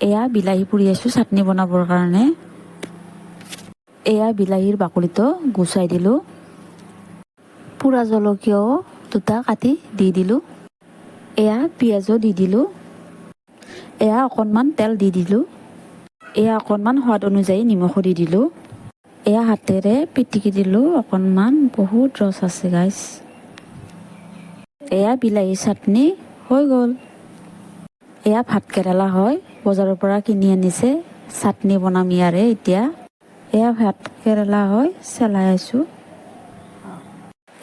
এয়া বিলাহী পুৰি আছোঁ চাটনি বনাবৰ কাৰণে। এয়া বিলাহীৰ বাকলিটো গুচাই দিলোঁ। পোৰা জলকীয়াও দুটা কাটি দি দিলোঁ। এয়া পিঁয়াজো দি দিলোঁ। এয়া অকণমান তেল দি দিলোঁ। এয়া অকণমান সোৱাদ অনুযায়ী নিমখো দি দিলোঁ। এয়া হাতেৰে পিটিকি দিলোঁ অকণমান, বহুত ৰস আছে গাইছ। এয়া বিলাহী চাটনি হৈ গ'ল। এয়া ভাত কেৰেলা হয়, বজাৰৰ পৰা কিনি আনিছে, চাটনি বনাম ইয়াৰে এতিয়া। এয়া ভাত কেৰেলা হয়, চেলাই আছোঁ।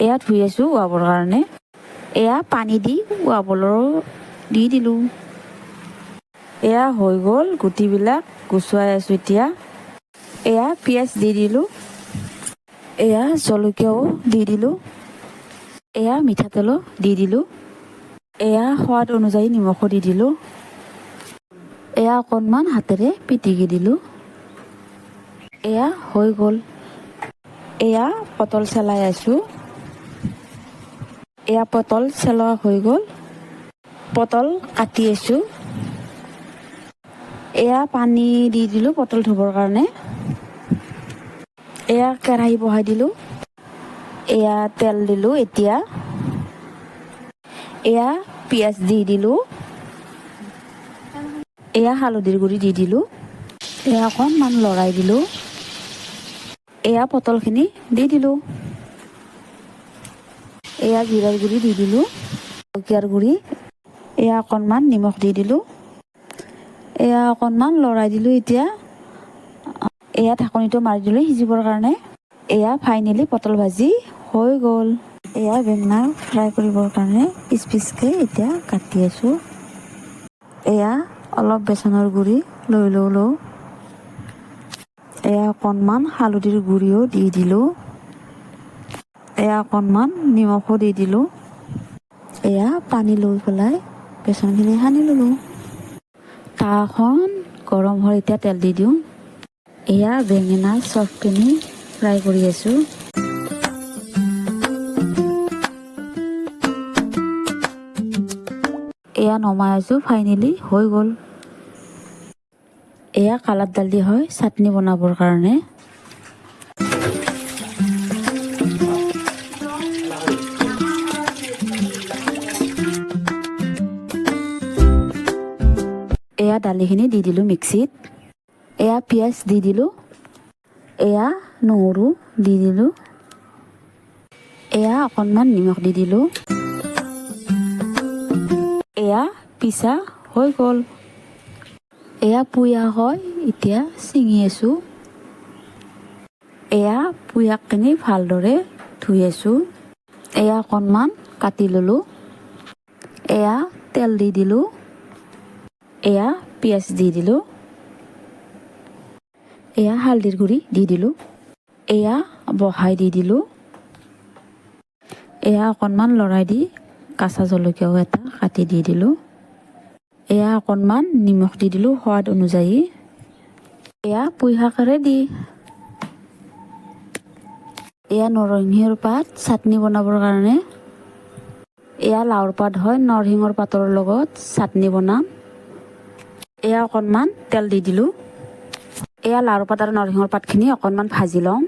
এয়া ধুই আছোঁ উহাবৰ কাৰণে। এয়া পানী দি উহাবলৈ দি দিলোঁ। এয়া হৈ গ'ল, গুটিবিলাক গুচুৱাই আছোঁ এতিয়া। এয়া পিঁয়াজ দি দিলোঁ। এয়া জলকীয়াও দি দিলোঁ। এয়া মিঠাতেলো দি দিলোঁ। এয়া সোৱাদ অনুযায়ী নিমখো দি দিলোঁ। এয়া অকণমান হাতেৰে পিটিকি দিলোঁ। এয়া হৈ গ'ল। এয়া পটল চেলাই আছোঁ। এয়া পটল চেলোৱা হৈ গ'ল। পটল কাটি আছোঁ। এয়া পানী দি দিলোঁ পটল ধুবৰ কাৰণে। এয়া কেৰাহী বহাই দিলোঁ। এয়া তেল দিলোঁ এতিয়া। এয়া পিঁয়াজ দি দিলোঁ। এয়া হালধিৰ গুড়ি দি দিলোঁ। এয়া অকণমান লৰাই দিলোঁ। এয়া পটলখিনি দি দিলোঁ। এয়া জিৰাৰ গুড়ি দি দিলোঁ, জলকীয়াৰ গুড়ি। এয়া অকণমান নিমখ দি দিলোঁ। এয়া অকণমান লৰাই দিলোঁ এতিয়া। এয়া ঢাকনিটো মাৰি দিলোঁ সিজিবৰ কাৰণে। এয়া ফাইনেলি পটল ভাজি হৈ গ'ল। এয়া বেঙেনা ফ্ৰাই কৰিবৰ কাৰণে পিচ পিচকৈ এতিয়া কাটি আছোঁ। এয়া অলপ বেচনৰ গুড়ি লৈ লওঁ। এয়া অকণমান হালধিৰ গুড়িও দি দিলোঁ। এয়া অকণমান নিমখো দি দিলোঁ। এয়া পানী লৈ পেলাই বেচনখিনি সানি ল'লোঁ। তাৱাখন গৰম হৈ এতিয়া তেল দি দিওঁ। এয়া বেঙেনা চফখিনি ফ্ৰাই কৰি আছোঁ। এয়া নমাই আছোঁ, ফাইনেলি হৈ গ'ল। এয়া কালাৰ দালি হয় চাটনি বনাবৰ কাৰণে। এয়া দালিখিনি দি দিলোঁ মিক্সিত। এয়া পিঁয়াজ দি দিলোঁ। এয়া নহৰু দি দিলোঁ। এয়া অকণমান নিমখ দি দিলোঁ। এয়া পিছা হৈ গ'ল। এয়া পুঁই শাক হয়, এতিয়া ছিঙি আছোঁ। এয়া পুঁই শাকখিনি ভালদৰে ধুই আছোঁ। এয়া অকণমান কাটি ল'লোঁ। এয়া তেল দি দিলোঁ। এয়া পিঁয়াজ দি দিলোঁ। এয়া হালধিৰ গুড়ি দি দিলোঁ। এয়া বহাই দি দিলোঁ। এয়া অকণমান লৰাই দি কেঁচা জলকীয়াও এটা কাটি দি দিলোঁ। এয়া অকণমান নিমখ দি দিলোঁ সোৱাদ অনুযায়ী। এয়া পুঁই শাকেৰে দি। এয়া নৰসিংহৰ পাত চাটনি বনাবৰ কাৰণে। এয়া লাওৰ পাত হয়, নৰসিংহৰ পাতৰ লগত চাটনি বনাম। এয়া অকণমান তেল দি দিলোঁ। এয়া লাওৰ পাত আৰু নৰসিংহৰ পাতখিনি অকণমান ভাজি লওঁ।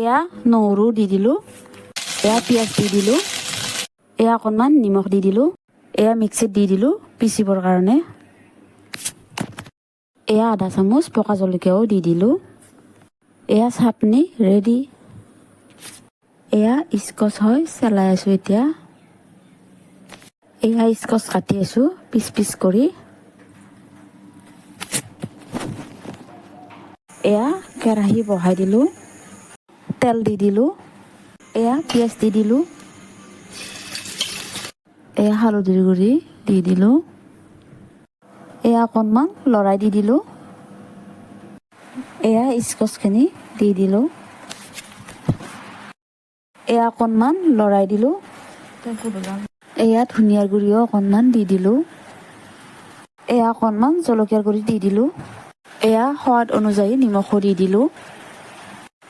এয়া নহৰু দি দিলোঁ। এয়া পিঁয়াজ দি দিলোঁ। এয়া অকণমান নিমখ দি দিলোঁ। এয়া মিক্সিত দি দিলোঁ পিচিবৰ কাৰণে। এয়া আধা চামুচ পকা জলকীয়াও দি দিলোঁ। এয়া চাটনি ৰেডি। এয়া স্কচ হয়, চেলাই আছোঁ এতিয়া। এয়া স্কচ কাটি আছোঁ পিচ পিচ কৰি। এয়া কেৰাহী বহাই দিলোঁ। তেল দি দিলোঁ। এয়া পিঁয়াজ দি দিলোঁ। এয়া হালধিৰ গুড়ি দি দিলোঁ। এয়া অকণমান লৰাই দি দিলোঁ। এয়া স্কচখিনি দি দিলোঁ। এয়া অকণমান লৰাই দিলোঁ। এয়া ধনিয়াৰ গুড়িও অকণমান দি দিলোঁ। এয়া অকণমান জলকীয়াৰ গুড়ি দি দিলোঁ। এয়া সোৱাদ অনুযায়ী নিমখো দি দিলোঁ।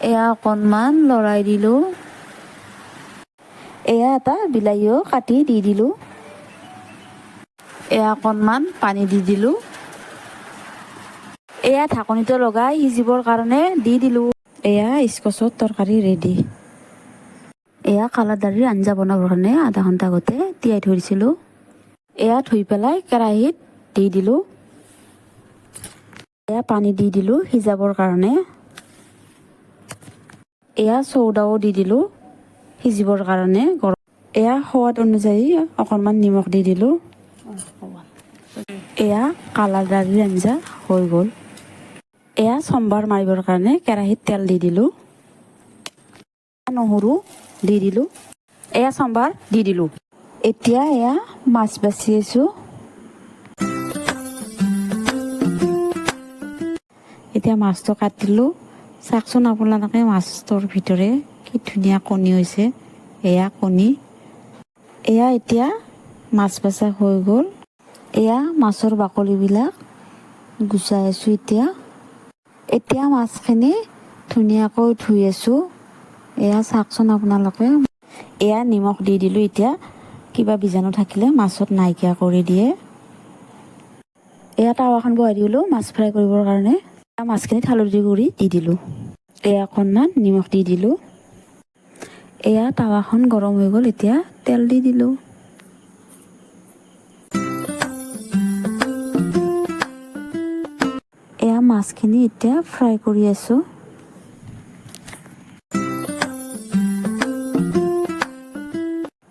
এয়া অকণমান লৰাই দিলোঁ। এয়া এটা বিলাহীও কাটি দি দিলোঁ। এয়া অকণমান পানী দি দিলোঁ। এয়া ঢাকনিটো লগাই সিজিবৰ কাৰণে দি দিলোঁ। এয়া স্কচৰ তৰকাৰী ৰেডি। এয়া কালাৰ দালিৰ আঞ্জা বনাবৰ কাৰণে আধা ঘণ্টা আগতে তিয়াই থৈ দিছিলোঁ। এয়া ধুই পেলাই কেৰাহীত দি দিলোঁ। এয়া পানী দি দিলোঁ সিজাবৰ কাৰণে। এয়া চৌদাও দি দিলোঁ সিজিবৰ কাৰণে। এয়া সোৱাদ অনুযায়ী অকণমান নিমখ দি দিলোঁ। এয়া কালাৰ দালিৰ আঞ্জা হৈ গ'ল। এয়া চম্ভাৰ মাৰিবৰ কাৰণে কেৰাহীত তেল দি দিলোঁ। নহৰু দি দিলোঁ। এয়া চম্ভাৰ দি দিলোঁ। এতিয়া এয়া মাছ বাছি আছোঁ। এতিয়া মাছটো কাটিলোঁ। চাওকচোন আপোনালোকে মাছটোৰ ভিতৰে কি ধুনীয়া কণী হৈছে। এয়া কণী। এয়া এতিয়া মাছ বাছা হৈ গ'ল। এয়া মাছৰ বাকলিবিলাক গুচাই আছোঁ এতিয়া। এতিয়া মাছখিনি ধুনীয়াকৈ ধুই আছোঁ। এয়া চাওকচোন আপোনালোকে। এয়া নিমখ দি দিলোঁ এতিয়া। কিবা বীজাণু থাকিলে মাছত নাইকিয়া কৰি দিয়ে। এয়া টাৱাখন বহাই দিলোঁ মাছ ফ্ৰাই কৰিবৰ কাৰণে। মাছখিনিত হালধি গুড়ি দি দিলোঁ। এয়া অকণমান নিমখ দি দিলোঁ। এয়া টাৱাখন গৰম হৈ গ'ল। এতিয়া তেল দি দিলোঁ। এয়া মাছখিনি এতিয়া ফ্ৰাই কৰি আছোঁ।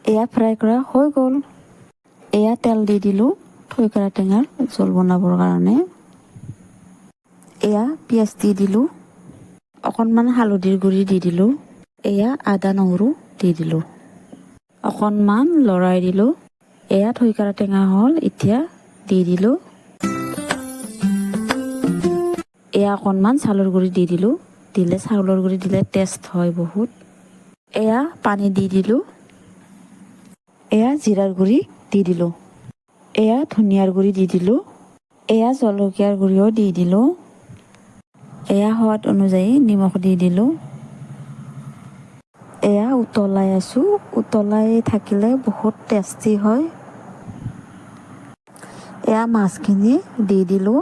এয়া ফ্ৰাই কৰা হৈ গ'ল। এয়া তেল দি দিলোঁ থৈকাৰা টেঙাৰ জোল বনাবৰ কাৰণে। এয়া পিঁয়াজ দি দিলোঁ। অকণমান হালধিৰ গুড়ি দি দিলোঁ। এয়া আদা নহৰু দি দিলোঁ। অকণমান লৰাই দিলোঁ। এয়া থৈকাৰা টেঙা হ'ল এতিয়া দি দিলোঁ। এয়া অকণমান চাউলৰ গুড়ি দি দিলোঁ। দিলে চাউলৰ গুড়ি দিলে টেষ্ট হয় বহুত। এয়া পানী দি দিলোঁ। এয়া জিৰাৰ গুড়ি দি দিলোঁ। এয়া ধনিয়াৰ গুড়ি দি দিলোঁ। এয়া জলকীয়াৰ গুড়িও দি দিলোঁ। এয়া সোৱাদ অনুযায়ী নিমখ দি দিলোঁ। এয়া উতলাই আছোঁ। উতলাই থাকিলে বহুত টেষ্টি হয়। এয়া মাছখিনি দি দিলোঁ।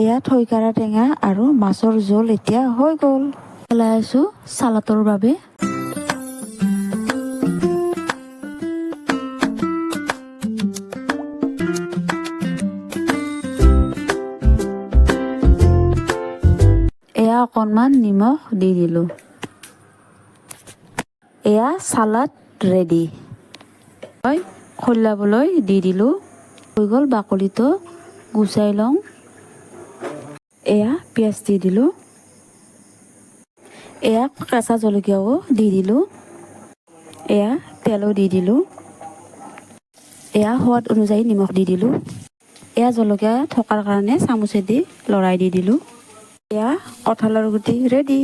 এয়া থৈকাৰা টেঙা আৰু মাছৰ জোল এতিয়া হৈ গ'ল। পেলাই আছোঁ চালাডৰ বাবে। এয়া অকণমান নিমখ দি দিলোঁ। এয়া চালাড ৰেডি। খোলাবলৈ দি দিলোঁ। হৈ গ'ল বাকলিটো গুচাই লওঁ। এয়া পিঁয়াজ দি দিলোঁ। এয়া কেঁচা জলকীয়াও দি দিলোঁ। এয়া তেলো দি দিলোঁ। এয়া সোৱাদ অনুযায়ী নিমখ দি দিলোঁ। এয়া জলকীয়া থকাৰ কাৰণে চামুচেদি লৰাই দি দিলোঁ। এয়া কঁঠালৰ গুটি ৰেডি।